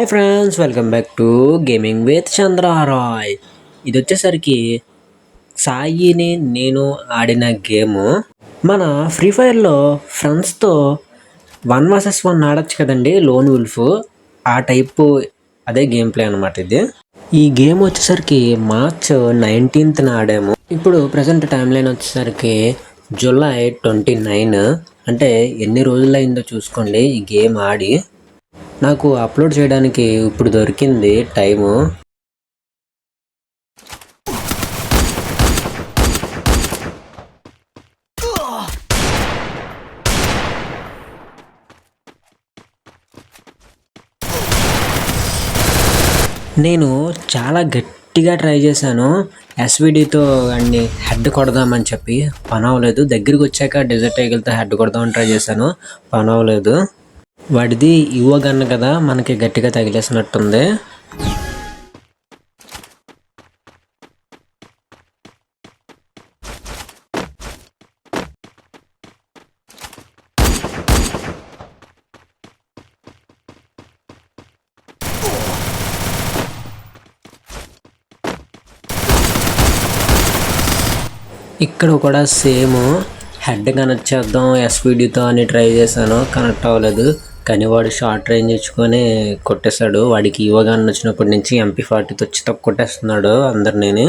Hi friends, welcome back to gaming with చంద్రారాయ్. ఇది వచ్చేసరికి సాయిని నేను ఆడిన గేము. మన ఫ్రీ ఫైర్లో ఫ్రెండ్స్తో 1 vs 1 ఆడచ్చు కదండి, లోన్ వుల్ఫ్. ఆ టైపు అదే గేమ్ ప్లే అనమాట ఇది. ఈ గేమ్ వచ్చేసరికి March 19th ఆడాము. ఇప్పుడు ప్రజెంట్ టైం లైన్ వచ్చేసరికి July 29. అంటే ఎన్ని రోజులు అయిందో చూసుకోండి ఈ గేమ్ ఆడి. నాకు అప్లోడ్ చేయడానికి ఇప్పుడు దొరికింది టైము. నేను చాలా గట్టిగా ట్రై చేశాను ఎస్విడితో అన్ని హెడ్ కొడదామని చెప్పి, పని అవ్వలేదు. దగ్గరికి వచ్చాక డెజర్ట్ టైగర్తో హెడ్ కొడదామని ట్రై చేశాను, పని అవ్వలేదు. వాడిది ఇవ్వగన్ను కదా, మనకి గట్టిగా తగిలేసినట్టుంది. ఇక్కడ కూడా సేమ్ హెడ్ కనెక్ట్ చేద్దాం ఎస్విడితో అని ట్రై చేశాను, కనెక్ట్ అవ్వలేదు. కానీ వాడు షార్ట్ రేంజ్ ఇచ్చుకొని కొట్టేశాడు. వాడికి ఇవ్వగానే వచ్చినప్పటి నుంచి MP40 వచ్చి తక్కువ కొట్టేస్తున్నాడు అందరినీ.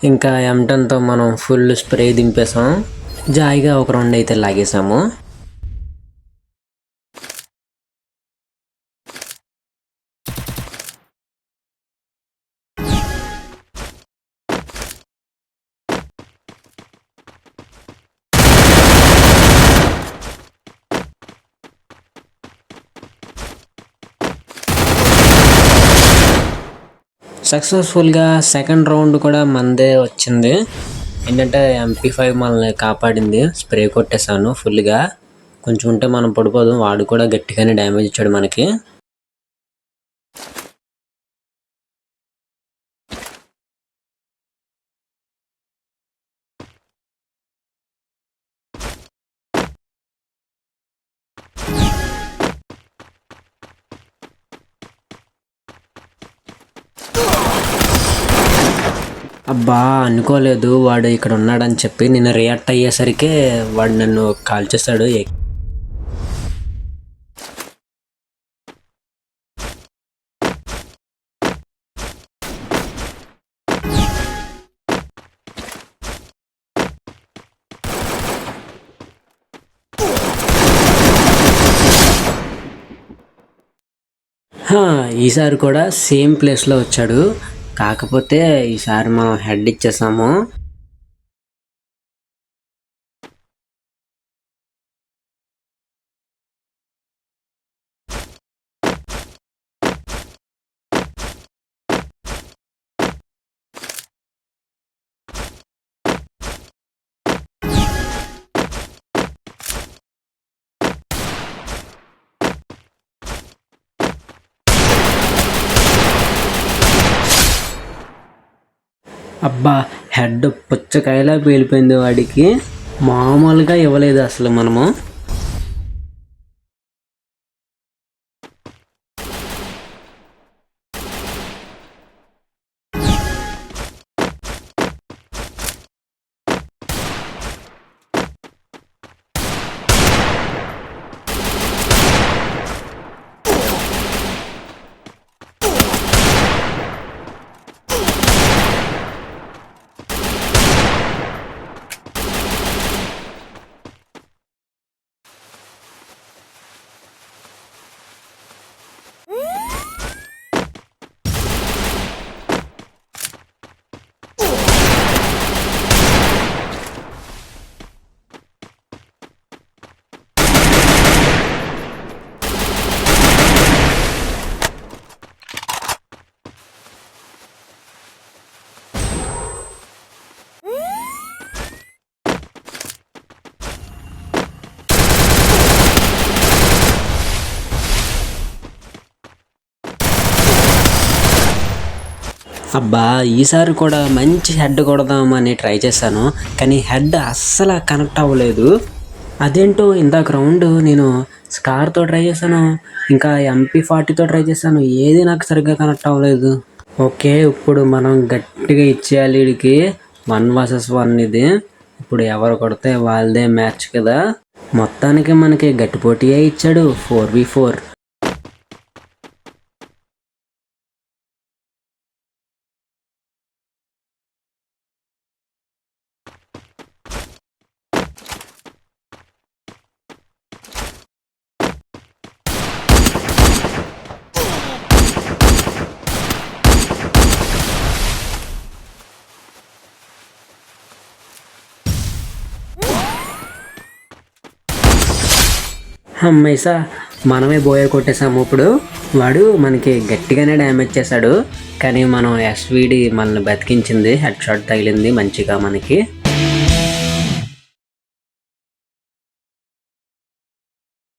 ఇంకా M10తో మనం ఫుల్ స్ప్రే దింపేసాం. జాయిగా ఒక రౌండ్ అయితే లాగేసాము. సక్సెస్ఫుల్గా సెకండ్ రౌండ్ కూడా మందే వచ్చింది. ఏంటంటే MP5 మనల్ని కాపాడింది. స్ప్రే కొట్టేశాను ఫుల్గా. కొంచెం ఉంటే మనం పడిపోదు. వాడు కూడా గట్టిగానే డ్యామేజ్ ఇచ్చాడు మనకి. అబ్బా, అనుకోలేదు వాడు ఇక్కడ ఉన్నాడని చెప్పి. నేను రియాక్ట్ అయ్యేసరికి వాడు నన్ను కాల్ చేశాడు. ఈసారి కూడా సేమ్ ప్లేస్లో వచ్చాడు. కాకపోతే ఈసారి మనం హెడ్ ఇచ్చేసాము. అబ్బా, హెడ్ పుచ్చకాయలా పేలిపోయింది వాడికి. మామూలుగా ఇవ్వలేదు అసలు మనము. అబ్బా ఈసారి కూడా మంచి హెడ్ కొడదామని ట్రై చేశాను, కానీ హెడ్ అస్సలు కనెక్ట్ అవ్వలేదు. అదేంటో ఇందాక రౌండ్ నేను స్కార్తో ట్రై చేశాను, ఇంకా MP40తో ట్రై చేశాను, ఏది నాకు సరిగ్గా కనెక్ట్ అవ్వలేదు. ఓకే, ఇప్పుడు మనం గట్టిగా ఇచ్చేయాలి వీడికి. 1 vs 1 ఇది. ఇప్పుడు ఎవరు కొడితే వాళ్ళదే మ్యాచ్ కదా. మొత్తానికి మనకి గట్టి పోటీయే ఇచ్చాడు, 4v4. అమ్మేసా, మనమే బోయర్ కొట్టేసాము. ఇప్పుడు వాడు మనకి గట్టిగానే డ్యామేజ్ చేశాడు, కానీ మనం SVD మనల్ని బతికించింది. హెడ్ షాట్ తగిలింది మంచిగా మనకి.